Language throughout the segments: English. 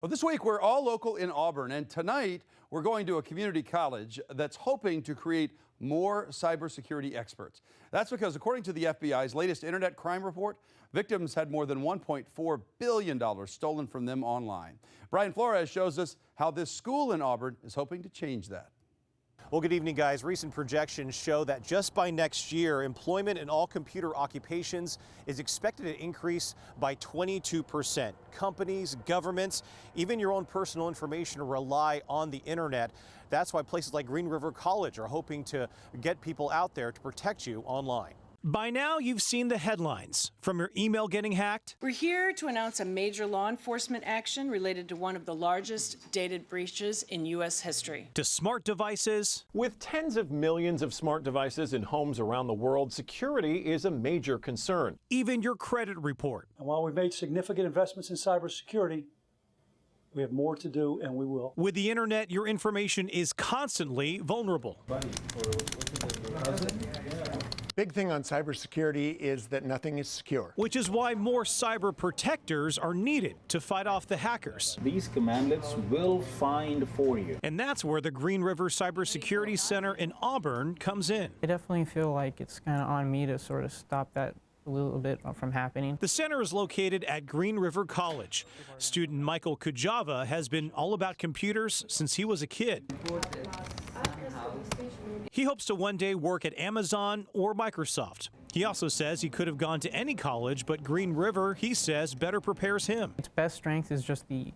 Well, this week we're all local in Auburn, and tonight we're going to a community college that's hoping to create more cybersecurity experts. That's because, according to the FBI's latest internet crime report, victims had more than $1.4 billion stolen from them online. Brian Flores shows us how this school in Auburn is hoping to change that. Well, good evening, guys. Recent projections show that just by next year, employment in all computer occupations is expected to increase by 22%. Companies, governments, even your own personal information rely on the internet. That's why places like Green River College are hoping to get people out there to protect you online. By now, you've seen the headlines. From your email getting hacked. We're here to announce a major law enforcement action related to one of the largest data breaches in U.S. history. To smart devices. With tens of millions of smart devices in homes around the world, security is a major concern. Even your credit report. And while we've made significant investments in cybersecurity, we have more to do, and we will. With the internet, your information is constantly vulnerable. Big thing on cybersecurity is that nothing is secure. Which is why more cyber protectors are needed to fight off the hackers. These commandlets will find for you. And that's where the Green River Cybersecurity Center in Auburn comes in. I definitely feel like it's kind of on me to sort of stop that a little bit from happening. The center is located at Green River College. Student Michael Kujava has been all about computers since he was a kid. He hopes to one day work at Amazon or Microsoft. He also says he could have gone to any college, but Green River, he says, better prepares him. Its best strength is just the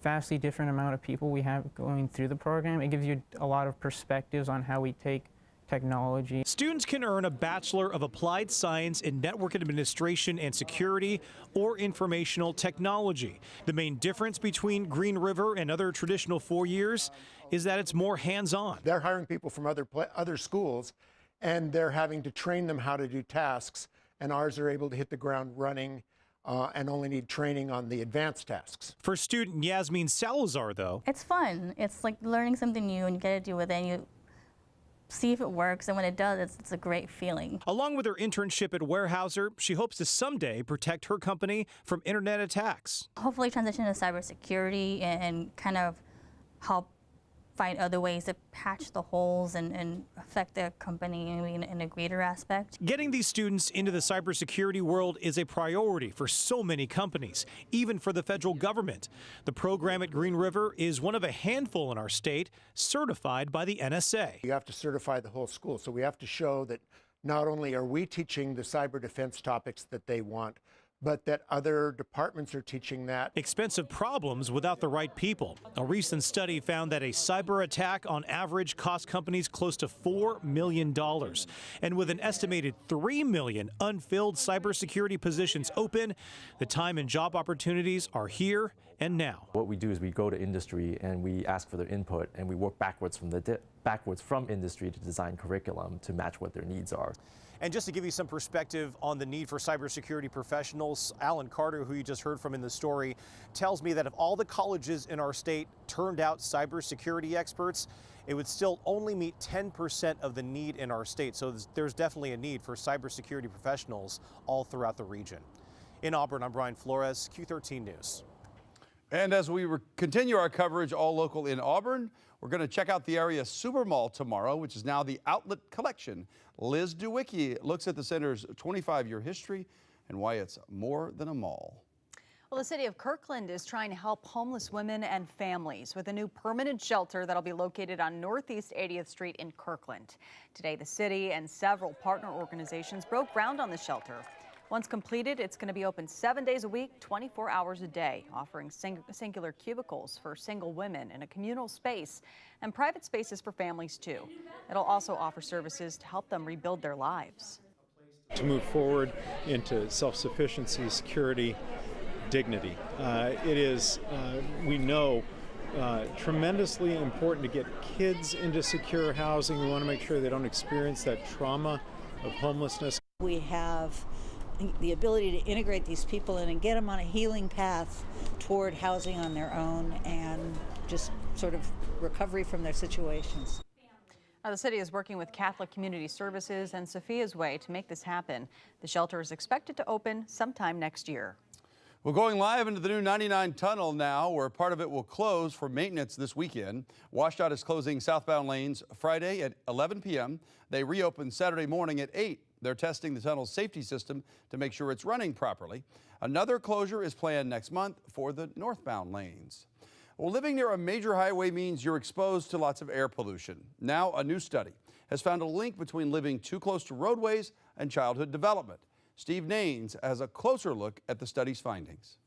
vastly different amount of people we have going through the program. It gives you a lot of perspectives on how we take technology. Students can earn a Bachelor of Applied Science in Network Administration and Security or Informational Technology. The main difference between Green River and other traditional 4 years is that it's more hands-on. They're hiring people from other schools, and they're having to train them how to do tasks, and ours are able to hit the ground running and only need training on the advanced tasks. For student Yasmin Salazar, though, it's fun. It's like learning something new, and you get to do it, and you see if it works, and when it does, it's a great feeling. Along with her internship at Weyerhaeuser, she hopes to someday protect her company from internet attacks. Hopefully transition to cybersecurity and kind of help find other ways to patch the holes and affect their company in a greater aspect. Getting these students into the cybersecurity world is a priority for so many companies, even for the federal government. The program at Green River is one of a handful in our state certified by the NSA. You have to certify the whole school, so we have to show that not only are we teaching the cyber defense topics that they want, but that other departments are teaching that. Expensive problems without the right people. A recent study found that a cyber attack on average cost companies close to $4 million. And with an estimated 3 million unfilled cybersecurity positions open, the time and job opportunities are here and now. What we do is we go to industry and we ask for their input, and we work backwards from industry to design curriculum to match what their needs are. And just to give you some perspective on the need for cybersecurity professionals, Alan Carter, who you just heard from in the story, tells me that if all the colleges in our state turned out cybersecurity experts, it would still only meet 10% of the need in our state. So there's definitely a need for cybersecurity professionals all throughout the region. In Auburn, I'm Brian Flores, Q13 News. And as we continue our coverage all local in Auburn, we're going to check out the area Super Mall tomorrow, which is now the Outlet Collection. Liz Dewicki looks at the center's 25-year history and why it's more than a mall. Well, the city of Kirkland is trying to help homeless women and families with a new permanent shelter that'll be located on Northeast 80th Street in Kirkland. Today, the city and several partner organizations broke ground on the shelter. Once completed, it's going to be open 7 days a week, 24 hours a day, offering singular cubicles for single women in a communal space and private spaces for families, too. It'll also offer services to help them rebuild their lives. To move forward into self-sufficiency, security, dignity. It is, we know, tremendously important to get kids into secure housing. We want to make sure they don't experience that trauma of homelessness. We have the ability to integrate these people in and get them on a healing path toward housing on their own and just sort of recovery from their situations. Now, the city is working with Catholic Community Services and Sophia's Way to make this happen. The shelter is expected to open sometime next year. We're going live into the new 99 tunnel now, where part of it will close for maintenance this weekend. WashDOT is closing southbound lanes Friday at 11 p.m. They reopen Saturday morning at 8. They're testing the tunnel's safety system to make sure it's running properly. Another closure is planned next month for the northbound lanes. Well, living near a major highway means you're exposed to lots of air pollution. Now, a new study has found a link between living too close to roadways and childhood development. Steve Naines has a closer look at the study's findings.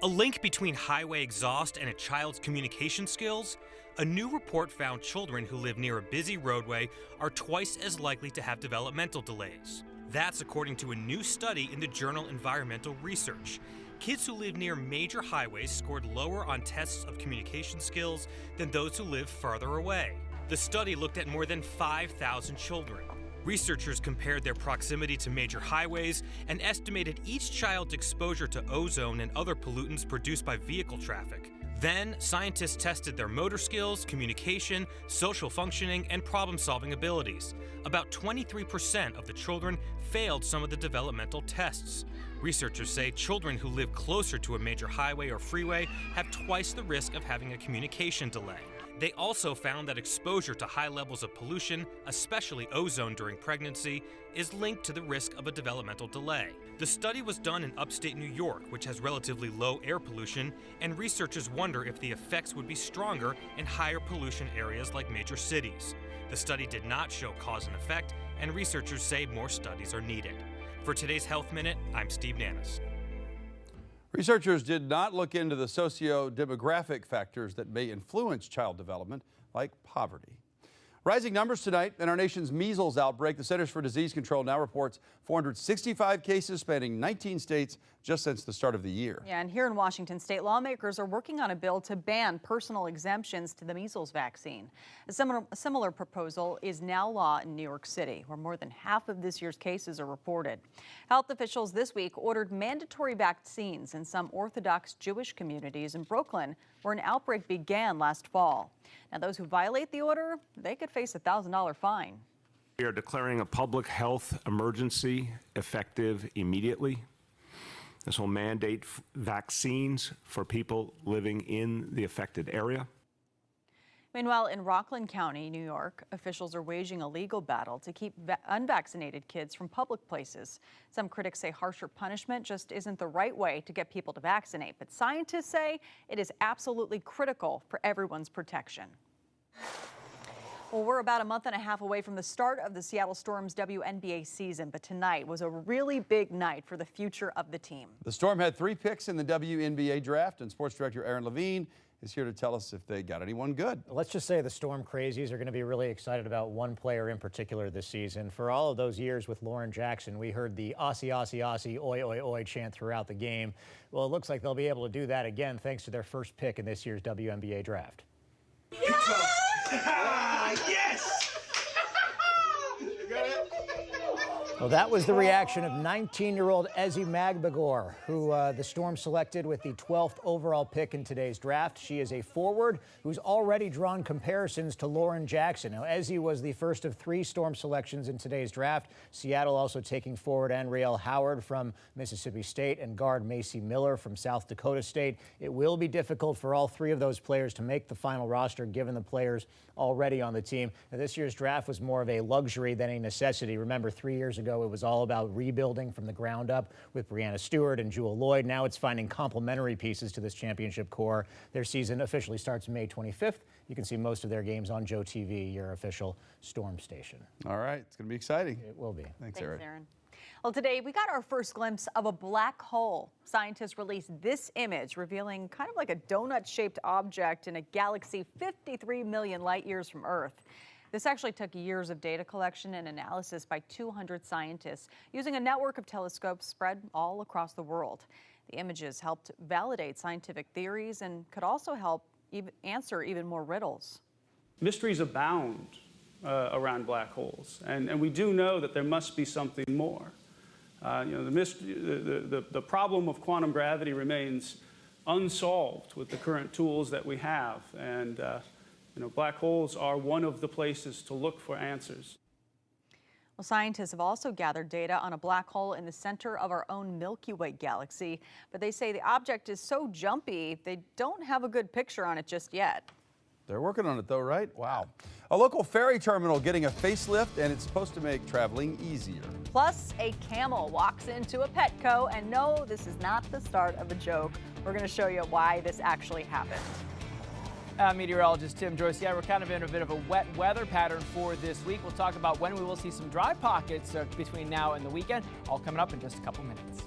A link between highway exhaust and a child's communication skills? A new report found children who live near a busy roadway are twice as likely to have developmental delays. That's according to a new study in the journal Environmental Research. Kids who live near major highways scored lower on tests of communication skills than those who live farther away. The study looked at more than 5,000 children. Researchers compared their proximity to major highways and estimated each child's exposure to ozone and other pollutants produced by vehicle traffic. Then, scientists tested their motor skills, communication, social functioning, and problem-solving abilities. About 23% of the children failed some of the developmental tests. Researchers say children who live closer to a major highway or freeway have twice the risk of having a communication delay. They also found that exposure to high levels of pollution, especially ozone during pregnancy, is linked to the risk of a developmental delay. The study was done in upstate New York, which has relatively low air pollution, and researchers wonder if the effects would be stronger in higher pollution areas like major cities. The study did not show cause and effect, and researchers say more studies are needed. For today's Health Minute, I'm Steve Nanis. Researchers did not look into the socio-demographic factors that may influence child development, like poverty. Rising numbers tonight in our nation's measles outbreak. The Centers for Disease Control now reports 465 cases spanning 19 states just since the start of the year. Yeah, and here in Washington, state lawmakers are working on a bill to ban personal exemptions to the measles vaccine. A similar proposal is now law in New York City, where more than half of this year's cases are reported. Health officials this week ordered mandatory vaccines in some Orthodox Jewish communities in Brooklyn, where an outbreak began last fall. Now, those who violate the order, they could face a $1,000 fine. We are declaring a public health emergency effective immediately. This will mandate vaccines for people living in the affected area. Meanwhile, in Rockland County, New York, officials are waging a legal battle to keep unvaccinated kids from public places. Some critics say harsher punishment just isn't the right way to get people to vaccinate, but scientists say it is absolutely critical for everyone's protection. Well, we're about a month and a half away from the start of the Seattle Storm's WNBA season, but tonight was a really big night for the future of the team. The Storm had 3 picks in the WNBA draft, and sports director Aaron Levine is here to tell us if they got anyone good. Let's just say the Storm crazies are going to be really excited about one player in particular this season. For all of those years with Lauren Jackson, we heard the Aussie, Aussie, Aussie, oi, oi, oi chant throughout the game. Well, it looks like they'll be able to do that again thanks to their first pick in this year's WNBA draft. Yes! Well, that was the reaction of 19-year-old Ezi Magbagor, who the Storm selected with the 12th overall pick in today's draft. She is a forward who's already drawn comparisons to Lauren Jackson. Now, Ezi was the first of 3 Storm selections in today's draft. Seattle also taking forward Anriel Howard from Mississippi State and guard Macy Miller from South Dakota State. It will be difficult for all 3 of those players to make the final roster, given the players already on the team. Now, this year's draft was more of a luxury than a necessity. Remember, 3 years ago, it was all about rebuilding from the ground up with Brianna Stewart and Jewel Lloyd. Now it's finding complementary pieces to this championship core. Their season officially starts May 25th. You can see most of their games on Joe TV, your official Storm station. All right, it's going to be exciting. It will be. Thanks, Aaron. Well, today we got our first glimpse of a black hole. Scientists released this image revealing kind of like a donut-shaped object in a galaxy 53 million light years from Earth. This actually took years of data collection and analysis by 200 scientists using a network of telescopes spread all across the world. The images helped validate scientific theories and could also help answer even more riddles. Mysteries abound around black holes, and we do know that there must be something more. The problem of quantum gravity remains unsolved with the current tools that we have, and black holes are one of the places to look for answers. Well, scientists have also gathered data on a black hole in the center of our own Milky Way galaxy, but they say the object is so jumpy, they don't have a good picture on it just yet. They're working on it though, right? Wow. A local ferry terminal getting a facelift, and it's supposed to make traveling easier. Plus, a camel walks into a Petco, and no, this is not the start of a joke. We're going to show you why this actually happened. Meteorologist Tim Joyce. Yeah, we're kind of in a bit of a wet weather pattern for this week. We'll talk about when we will see some dry pockets between now and the weekend, all coming up in just a couple minutes.